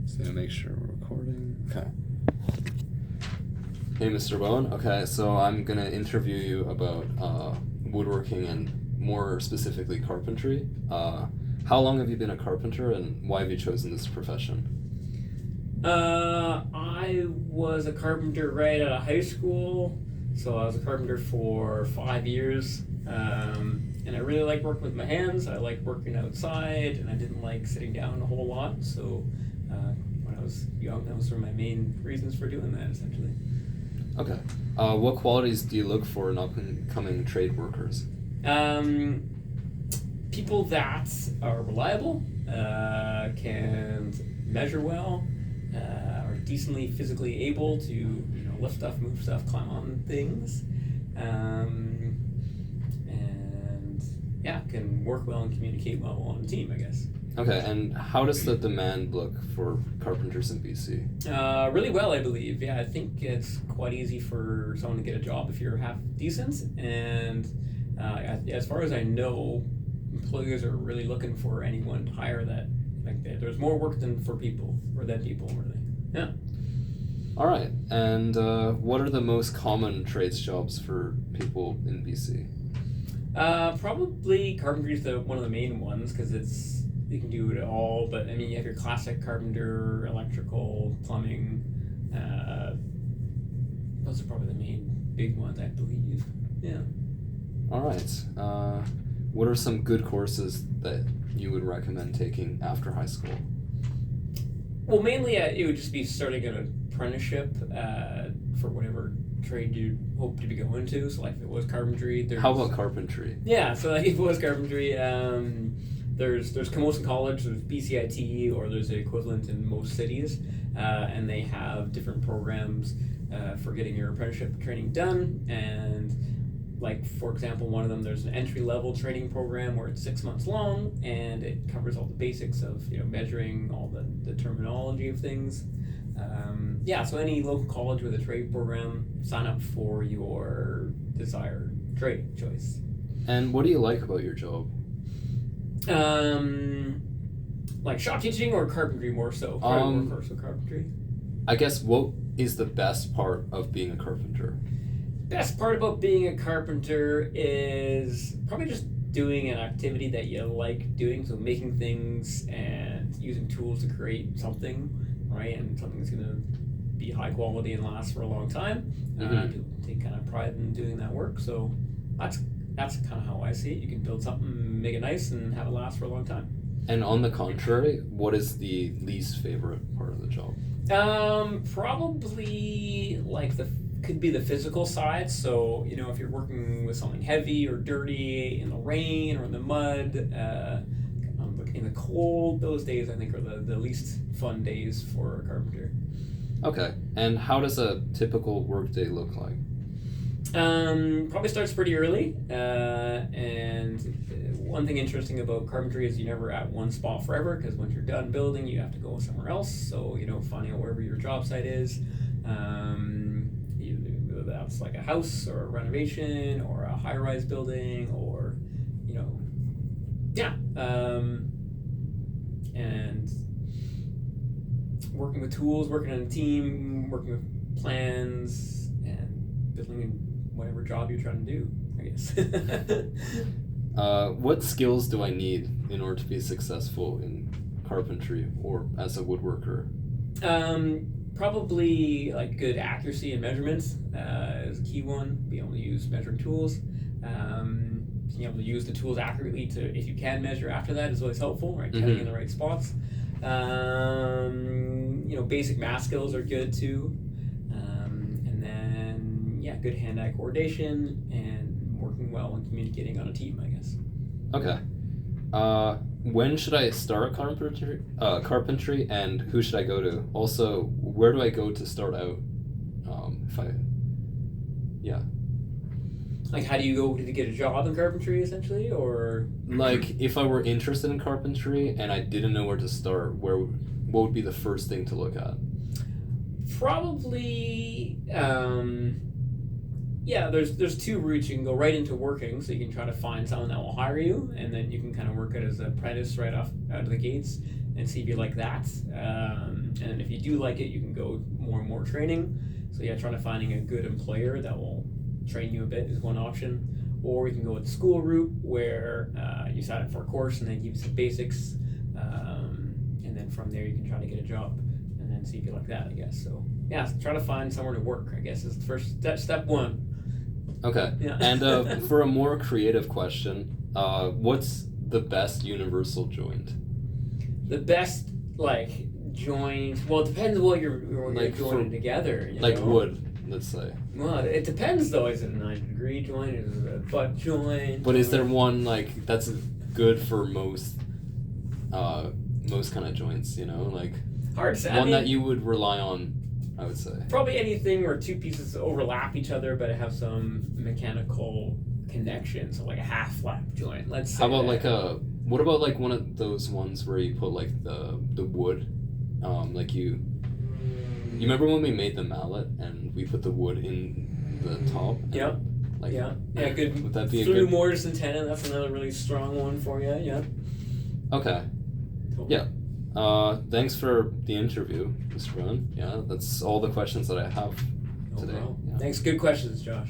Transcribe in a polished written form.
Just gonna make sure we're recording. Okay. Hey, Mr. Bowen. Okay, so I'm gonna interview you about woodworking and more specifically carpentry. How long have you been a carpenter, and why have you chosen this profession? I was a carpenter right out of high school, so I was a carpenter for 5 years. And I really like working with my hands. I like working outside, and I didn't like sitting down a whole lot. So when I was young, that was sort of my main reasons for doing that, essentially. Okay. What qualities do you look for in upcoming trade workers? People that are reliable, can measure well, are decently physically able to lift stuff, move stuff, climb on things, and yeah, can work well and communicate well on a team, I guess. Okay, and how does the demand look for carpenters in BC? Really well, I believe. Yeah, I think it's quite easy for someone to get a job if you're half decent. And as far as I know, employers are really looking for anyone to hire that. Like, there's more work than people, really. Yeah. All right, and what are the most common trades jobs for people in BC? Probably carpentry is one of the main ones because you can do it all. But I mean, you have your classic carpenter, electrical, plumbing. Those are probably the main big ones, I believe. Yeah. All right. What are some good courses that you would recommend taking after high school? Well, mainly it would just be starting an apprenticeship for whatever trade you hope to be going to. So, like, if it was carpentry, How about carpentry? Yeah, so like if it was carpentry, there's Camosun College, there's BCIT, or there's the equivalent in most cities, and they have different programs for getting your apprenticeship training done. And like, for example, one of them, there's an entry-level training program where it's 6 months long, and it covers all the basics of measuring, all the terminology of things. Yeah, so any local college with a trade program, sign up for your desired trade choice. And what do you like about your job? Like shop teaching or carpentry more so? More so carpentry. I guess what is the best part of being a carpenter? Best part about being a carpenter is probably just doing an activity that you like doing, so making things and using tools to create something, right? And something that's going to be high quality and last for a long time. People take kind of pride in doing that work, so that's kind of how I see it. You can build something, make it nice, and have it last for a long time. And on the contrary, what is the least favorite part of the job? Probably could be the physical side. So, if you're working with something heavy or dirty in the rain or in the mud, in the cold, those days I think are the least fun days for a carpenter. Okay, and how does a typical workday look like? Probably starts pretty early, and one thing interesting about carpentry is you're never at one spot forever, because once you're done building, you have to go somewhere else. So, finding out wherever your job site is, whether that's like a house or a renovation or a high-rise building or, and working with tools, working on a team, working with plans, and building in whatever job you're trying to do, I guess. What skills do I need in order to be successful in carpentry or as a woodworker? Probably like good accuracy and measurements is a key one. Being able to use measuring tools. Being able to use the tools accurately if you can measure after that is always helpful, right? Cutting in the right spots. Basic math skills are good too. And then, good hand-eye coordination and working well and communicating on a team, I guess. Okay. When should I start carpentry, and who should I go to? Also, where do I go to start out? Like, how do you go to get a job in carpentry, essentially, or? Like, if I were interested in carpentry and I didn't know where to start, what would be the first thing to look at? Probably, there's two routes. You can go right into working, so you can try to find someone that will hire you, and then you can kind of work it as an apprentice right out of the gates. and see if you like that. And if you do like it, you can go more and more training. So yeah, trying to finding a good employer that will train you a bit is one option. Or you can go with the school route where you sign up for a course and they give you some basics, and then from there you can try to get a job and then see if you like that, I guess. So yeah, try to find somewhere to work, I guess, is the first step one. Okay. Yeah. And for a more creative question, what's the best universal joint? The best joint. Well, it depends what you're Like joining for- together. You Like know? wood, let's say. Well, it depends though. Is it a 90-degree joint? Is it a butt joint? But is there one that's good for most kind of joints? You know, like Hard to say. one that you would rely on, I would say. Probably anything where two pieces overlap each other but have some mechanical connection. So like a half flap joint. Let's say. How about that. what about like one of those ones where you put like the wood, like you remember when we made the mallet and we put the wood in the top? And, Yeah. Like, Yeah. Good. Would that be a through good? mortise and tenon. That's another really strong one for you. Yeah. Okay. Cool. Yeah. Thanks for the interview, Mr. Rowan. Yeah, that's all the questions that I have No today. problem. Yeah. Thanks. Good questions, Josh.